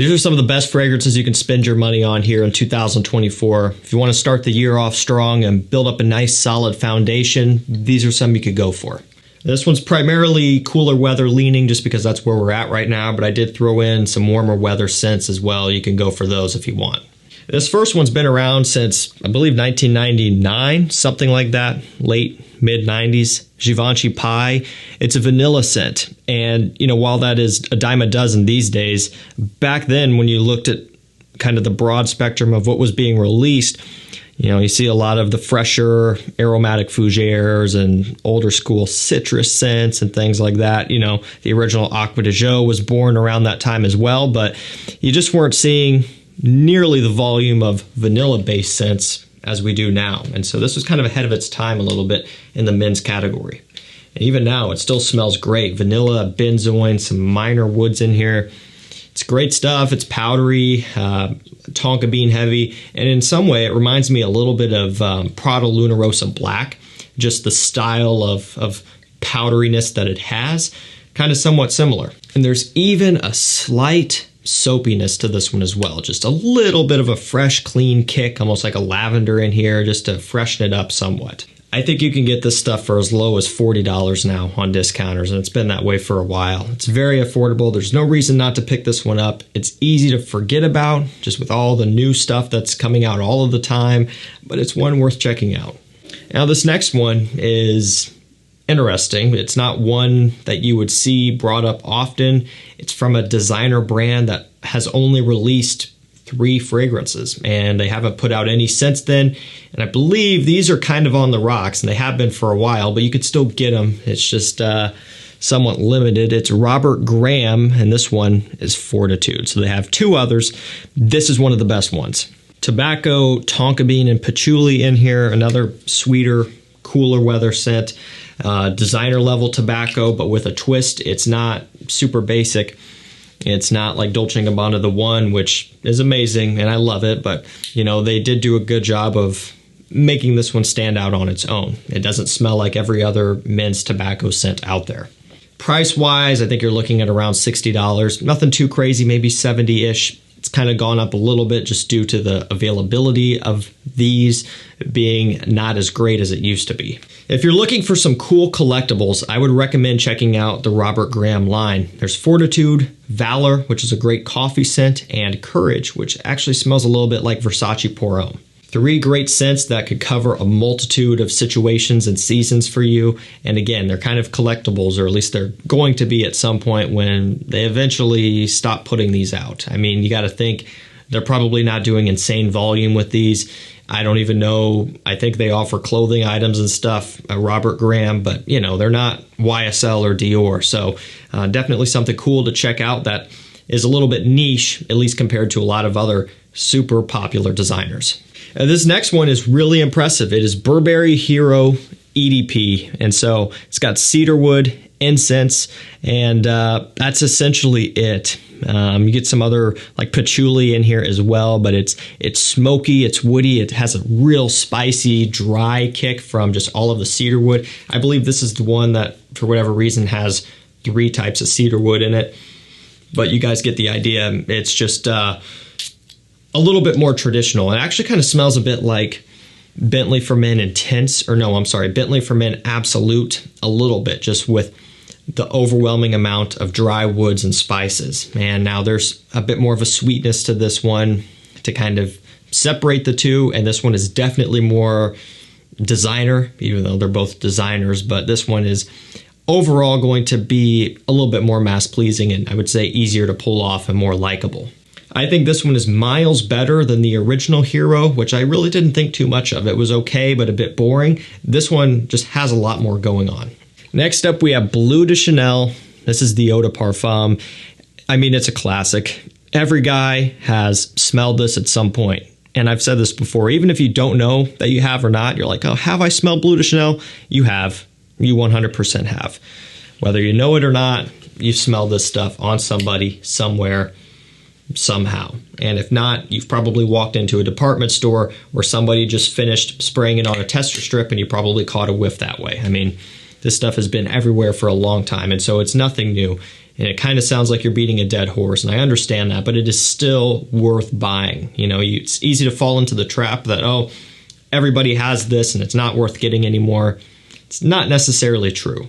These are some of the best fragrances you can spend your money on here in 2024. If you want to start the year off strong and build up a nice solid foundation, these are some you could go for. This one's primarily cooler weather leaning just because that's where we're at right now, but I did throw in some warmer weather scents as well. You can go for those if you want. This first one's been around since, I believe, 1999, something like that, late, mid-90s. Shivan Pie. It's a vanilla scent. And, you know, while that is a dime a dozen these days, back then when you looked at kind of the broad spectrum of what was being released, you know, you see a lot of the fresher aromatic fougères and older school citrus scents and things like that. You know, the original Aquateux was born around that time as well, but you just weren't seeing nearly the volume of vanilla-based scents as we do now. And so this was kind of ahead of its time a little bit in the men's category. And even now, it still smells great. Vanilla, benzoin, some minor woods in here. It's great stuff. It's powdery, tonka bean heavy, and in some way it reminds me a little bit of Prada Luna Rossa Black. Just the style of powderiness that it has, kind of somewhat similar. And there's even a slight soapiness to this one as well. Just a little bit of a fresh, clean kick, almost like a lavender in here, just to freshen it up somewhat. I think you can get this stuff for as low as $40 now on discounters, and it's been that way for a while. It's very affordable. There's no reason not to pick this one up. It's easy to forget about, just with all the new stuff that's coming out all of the time, but it's one worth checking out. Now, this next one is interesting. It's not one that you would see brought up often. It's from a designer brand that has only released 3 fragrances, and they haven't put out any since then. And I believe these are kind of on the rocks, and they have been for a while, but you could still get them. It's just somewhat limited. It's Robert Graham, and this one is Fortitude. So they have 2 others. This is one of the best ones. Tobacco, tonka bean, and patchouli in here. Another sweeter, cooler weather scent. Designer level tobacco, but with a twist. It's not super basic. It's not like Dolce & Gabbana The One, which is amazing, and I love it, but, you know, they did do a good job of making this one stand out on its own. It doesn't smell like every other men's tobacco scent out there. Price-wise, I think you're looking at around $60. Nothing too crazy, maybe 70-ish. It's kind of gone up a little bit just due to the availability of these being not as great as it used to be. If you're looking for some cool collectibles, I would recommend checking out the Robert Graham line. There's Fortitude, Valor, which is a great coffee scent, and Courage, which actually smells a little bit like Versace Pour Homme. 3 great scents that could cover a multitude of situations and seasons for you. And again, they're kind of collectibles, or at least they're going to be at some point when they eventually stop putting these out. I mean, you got to think they're probably not doing insane volume with these. I don't even know. I think they offer clothing items and stuff, Robert Graham, but you know, they're not YSL or Dior. So definitely something cool to check out that is a little bit niche, at least compared to a lot of other super popular designers. This next one is really impressive. It is Burberry Hero EDP. And so it's got cedarwood, incense, and that's essentially it. You get some other like patchouli in here as well, but it's smoky, it's woody, it has a real spicy, dry kick from just all of the cedarwood. I believe this is the one that, for whatever reason, has 3 types of cedarwood in it. But you guys get the idea. It's just a little bit more traditional. It actually kind of smells a bit like Bentley for Men Intense, or no, I'm sorry, Bentley for Men Absolute a little bit, just with the overwhelming amount of dry woods and spices. And now there's a bit more of a sweetness to this one to kind of separate the two, and this one is definitely more designer, even though they're both designers, but this one is overall going to be a little bit more mass-pleasing and I would say easier to pull off and more likable. I think this one is miles better than the original Hero, which I really didn't think too much of. It was okay, but a bit boring. This one just has a lot more going on. Next up, we have Bleu de Chanel. This is the Eau de Parfum. I mean, it's a classic. Every guy has smelled this at some point. And I've said this before, even if you don't know that you have or not, you're like, oh, have I smelled Bleu de Chanel? You have. You 100% have. Whether you know it or not, you've smelled this stuff on somebody, somewhere, somehow. And if not, you've probably walked into a department store where somebody just finished spraying it on a tester strip and you probably caught a whiff that way. I mean, this stuff has been everywhere for a long time, and so it's nothing new. And it kind of sounds like you're beating a dead horse, and I understand that, but it is still worth buying. You know, it's easy to fall into the trap that, oh, everybody has this and it's not worth getting anymore. It's not necessarily true.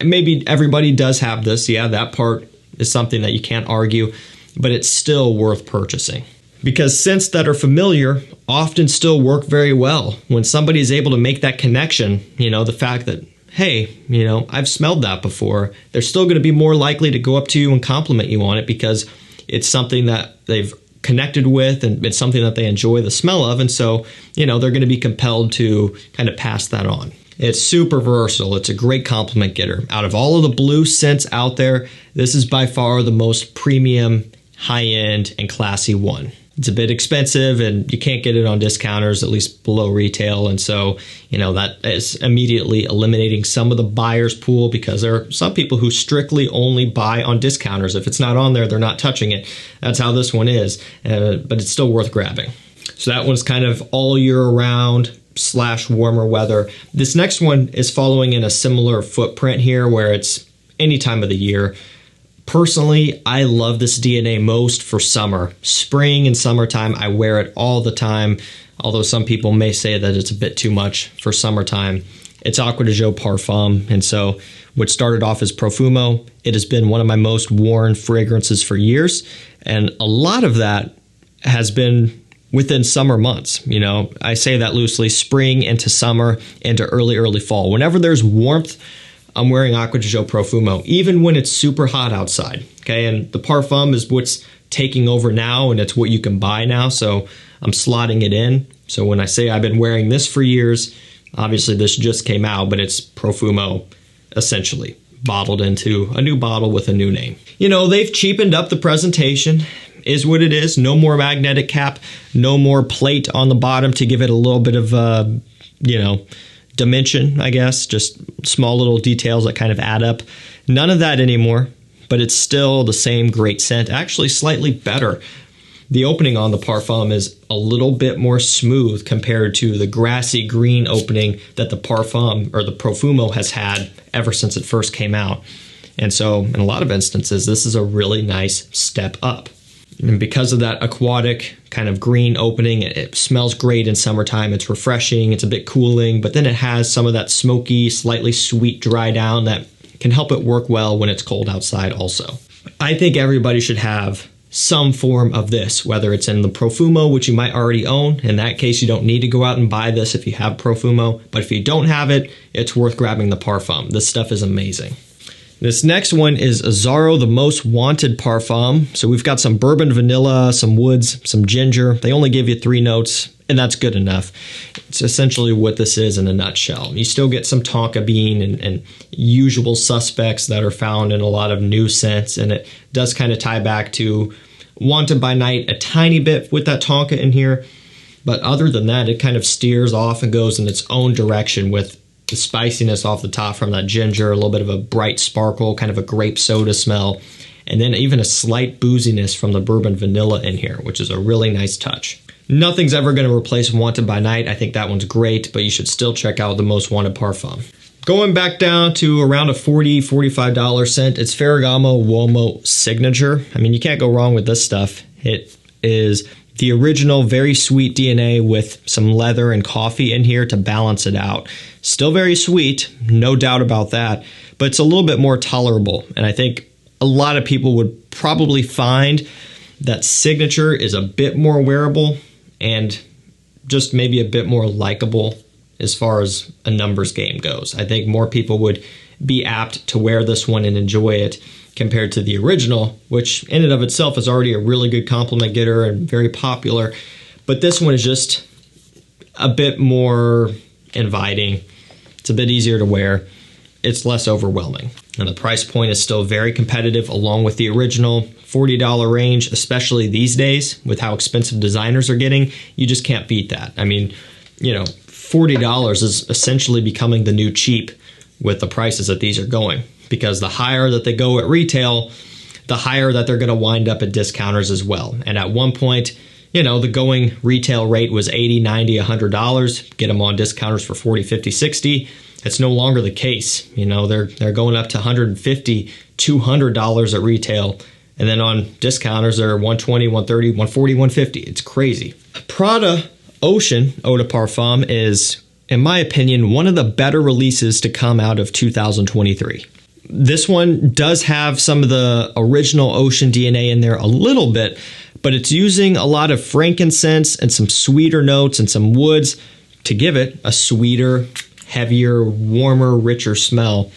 Maybe everybody does have this. Yeah, that part is something that you can't argue, but it's still worth purchasing. Because scents that are familiar often still work very well. When somebody is able to make that connection, you know, the fact that, hey, you know, I've smelled that before, they're still going to be more likely to go up to you and compliment you on it because it's something that they've connected with and it's something that they enjoy the smell of. And so, you know, they're going to be compelled to kind of pass that on. It's super versatile. It's a great compliment getter. Out of all of the blue scents out there, this is by far the most premium, high-end, and classy one. It's a bit expensive and you can't get it on discounters, at least below retail. And so, you know, that is immediately eliminating some of the buyer's pool because there are some people who strictly only buy on discounters. If it's not on there, they're not touching it. That's how this one is, but it's still worth grabbing. So that one's kind of all year round / warmer weather. This next one is following in a similar footprint here where it's any time of the year. Personally, I love this DNA most for summer. Spring and summertime, I wear it all the time, although some people may say that it's a bit too much for summertime. It's Aquateux Parfum, and so what started off as Profumo, it has been one of my most worn fragrances for years, and a lot of that has been within summer months. You know, I say that loosely, spring into summer into early fall. Whenever there's warmth, I'm wearing Aquateux Profumo, even when it's super hot outside, okay? And the Parfum is what's taking over now, and it's what you can buy now, so I'm slotting it in. So when I say I've been wearing this for years, obviously this just came out, but it's Profumo, essentially, bottled into a new bottle with a new name. You know, they've cheapened up the presentation, is what it is. No more magnetic cap, no more plate on the bottom to give it a little bit of, you know, dimension, I guess, just small little details that kind of add up. None of that anymore, but it's still the same great scent, actually slightly better. The opening on the Parfum is a little bit more smooth compared to the grassy green opening that the Parfum or the Profumo has had ever since it first came out. And so in a lot of instances, this is a really nice step up. And because of that aquatic kind of green opening, it smells great in summertime. It's refreshing, it's a bit cooling, but then it has some of that smoky, slightly sweet dry down that can help it work well when it's cold outside also. I think everybody should have some form of this, whether it's in the Profumo, which you might already own. In that case, you don't need to go out and buy this if you have Profumo, but if you don't have it, it's worth grabbing the Parfum. This stuff is amazing. This next one is Azzaro, the Most Wanted Parfum. So we've got some bourbon vanilla, some woods, some ginger. They only give you 3 notes, and that's good enough. It's essentially what this is in a nutshell. You still get some tonka bean and usual suspects that are found in a lot of new scents, and it does kind of tie back to Wanted by Night a tiny bit with that tonka in here. But other than that, it kind of steers off and goes in its own direction with the spiciness off the top from that ginger, a little bit of a bright sparkle, kind of a grape soda smell, and then even a slight booziness from the bourbon vanilla in here, which is a really nice touch. Nothing's ever going to replace Wanted by Night. I think that one's great, but you should still check out the Most Wanted Parfum. Going back down to around a $40, $45 scent, it's Ferragamo Uomo Signature. I mean, you can't go wrong with this stuff. It is the original very sweet DNA with some leather and coffee in here to balance it out. Still very sweet, no doubt about that, but it's a little bit more tolerable. And I think a lot of people would probably find that Signature is a bit more wearable and just maybe a bit more likable as far as a numbers game goes. I think more people would be apt to wear this one and enjoy it compared to the original, which in and of itself is already a really good compliment getter and very popular. But this one is just a bit more inviting. It's a bit easier to wear. It's less overwhelming. And the price point is still very competitive along with the original $40 range, especially these days with how expensive designers are getting. You just can't beat that. I mean, you know, $40 is essentially becoming the new cheap with the prices that these are going, because the higher that they go at retail, the higher that they're going to wind up at discounters as well. And at one point, you know, the going retail rate was $80, $90, $100. Get them on discounters for $40, $50, $60. it's no longer the case. You know, they're going up to $150, $200 at retail. And then on discounters, they're $120, $130, $140, $150. It's crazy. Prada Ocean Eau de Parfum is, in my opinion, one of the better releases to come out of 2023. This one does have some of the original Ocean DNA in there a little bit, but it's using a lot of frankincense and some sweeter notes and some woods to give it a sweeter, heavier, warmer, richer smell.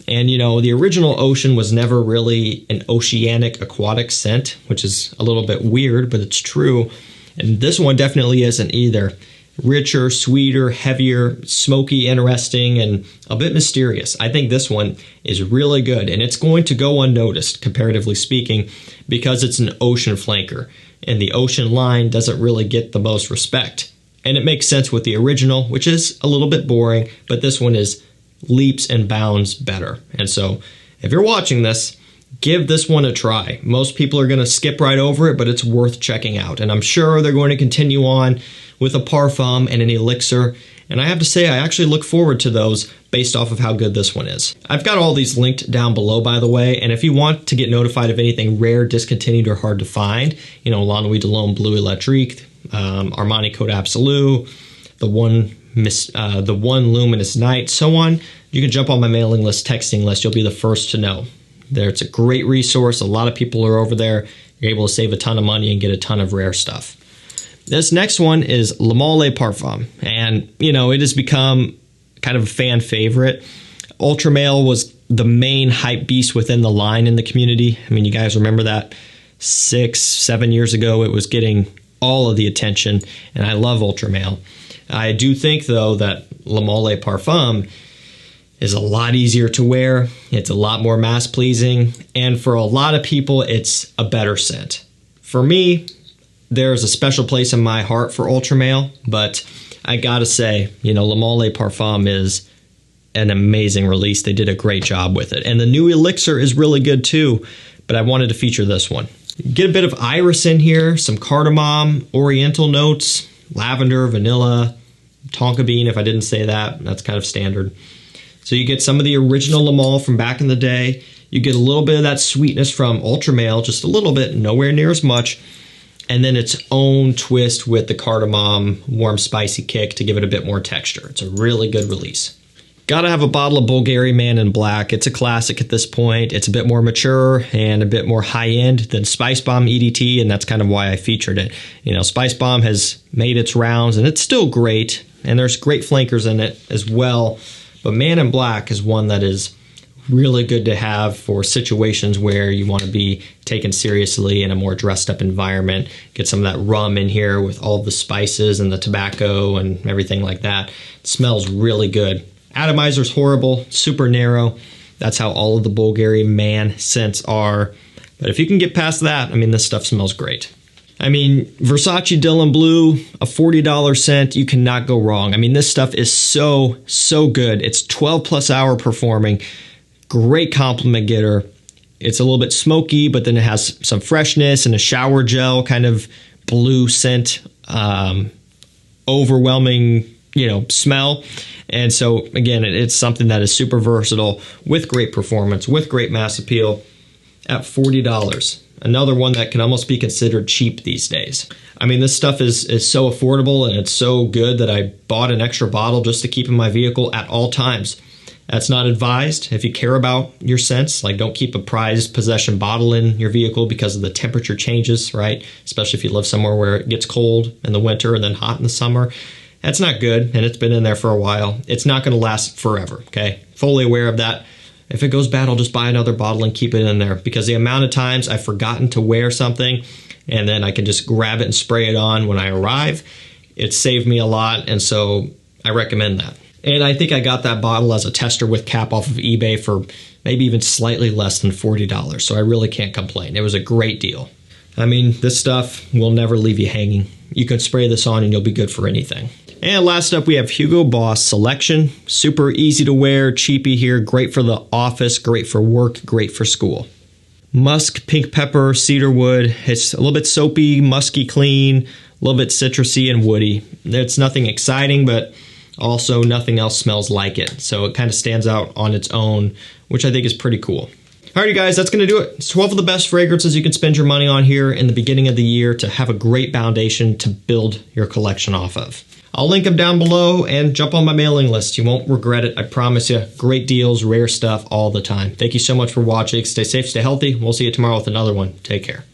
And you know, the original Ocean was never really an oceanic aquatic scent, which is a little bit weird, but it's true. And this one definitely isn't either. Richer, sweeter, heavier, smoky, interesting, and a bit mysterious. I think this one is really good, and it's going to go unnoticed, comparatively speaking, because it's an Ocean flanker, and the Ocean line doesn't really get the most respect. And it makes sense with the original, which is a little bit boring, but this one is leaps and bounds better. And so, if you're watching this, give this one a try. Most people are going to skip right over it, but it's worth checking out. And I'm sure they're going to continue on with a Parfum and an Elixir. And I have to say, I actually look forward to those based off of how good this one is. I've got all these linked down below, by the way. And if you want to get notified of anything rare, discontinued, or hard to find, you know, La Nuit de l'Homme Bleu Electrique, Armani Code Absolu, the one Luminous Night, so on, you can jump on my mailing list, texting list. You'll be the first to know. It's a great resource. A lot of people are over there. You're able to save a ton of money and get a ton of rare stuff. This next one is Le Male Parfum. And, you know, it has become kind of a fan favorite. Ultra Male was the main hype beast within the line in the community. I mean, you guys remember that 6, 7 years ago, it was getting all of the attention. And I love Ultra Male. I do think, though, that Le Male Parfum is a lot easier to wear. It's a lot more mass pleasing. And for a lot of people, it's a better scent. For me, there's a special place in my heart for Ultra Male, but I gotta say, you know, Le Male Parfum is an amazing release. They did a great job with it. And the new Elixir is really good too, but I wanted to feature this one. Get a bit of iris in here, some cardamom, oriental notes, lavender, vanilla, tonka bean, if I didn't say that, that's kind of standard. So you get some of the original Le Male from back in the day. You get a little bit of that sweetness from Ultra Male, just a little bit, nowhere near as much. And then its own twist with the cardamom, warm, spicy kick to give it a bit more texture. It's a really good release. Gotta have a bottle of Bulgari Man in black. It's a classic at this point. It's a bit more mature and a bit more high-end than Spice Bomb EDT, and that's kind of why I featured it. You know, Spice Bomb has made its rounds, and it's still great, and there's great flankers in it as well. But Man in Black is one that is really good to have for situations where you want to be taken seriously in a more dressed up environment. Get some of that rum in here with all the spices and the tobacco and everything like that. It smells really good. Atomizer's horrible, super narrow. That's how all of the Bulgari Man scents are. But if you can get past that, I mean, this stuff smells great. I mean, Versace Dylan Blue, a $40 scent, you cannot go wrong. I mean, this stuff is so good. It's 12 plus hour performing. Great compliment getter. It's a little bit smoky, but then it has some freshness and a shower gel kind of blue scent, overwhelming, you know, smell. And so, again, it's something that is super versatile with great performance, with great mass appeal at $40. Another one that can almost be considered cheap these days. I mean, this stuff is so affordable and it's so good that I bought an extra bottle just to keep in my vehicle at all times. That's not advised. If you care about your scents, like don't keep a prized possession bottle in your vehicle because of the temperature changes, right? Especially if you live somewhere where it gets cold in the winter and then hot in the summer. That's not good, and it's been in there for a while. It's not going to last forever, okay? Fully aware of that. If it goes bad, I'll just buy another bottle and keep it in there because the amount of times I've forgotten to wear something and then I can just grab it and spray it on when I arrive, it's saved me a lot, and so I recommend that. And I think I got that bottle as a tester with cap off of eBay for maybe even slightly less than $40, so I really can't complain. It was a great deal. I mean, this stuff will never leave you hanging. You can spray this on and you'll be good for anything. And last up, we have Hugo Boss Selection. Super easy to wear, cheapy here, great for the office, great for work, great for school. Musk, pink pepper, cedarwood. It's a little bit soapy, musky clean, a little bit citrusy and woody. It's nothing exciting, but Also, nothing else smells like it. So it kind of stands out on its own, which I think is pretty cool. Alrighty guys, that's going to do it. It's 12 of the best fragrances you can spend your money on here in the beginning of the year to have a great foundation to build your collection off of. I'll link them down below and jump on my mailing list. You won't regret it, I promise you. Great deals, rare stuff all the time. Thank you so much for watching. Stay safe, stay healthy. We'll see you tomorrow with another one. Take care.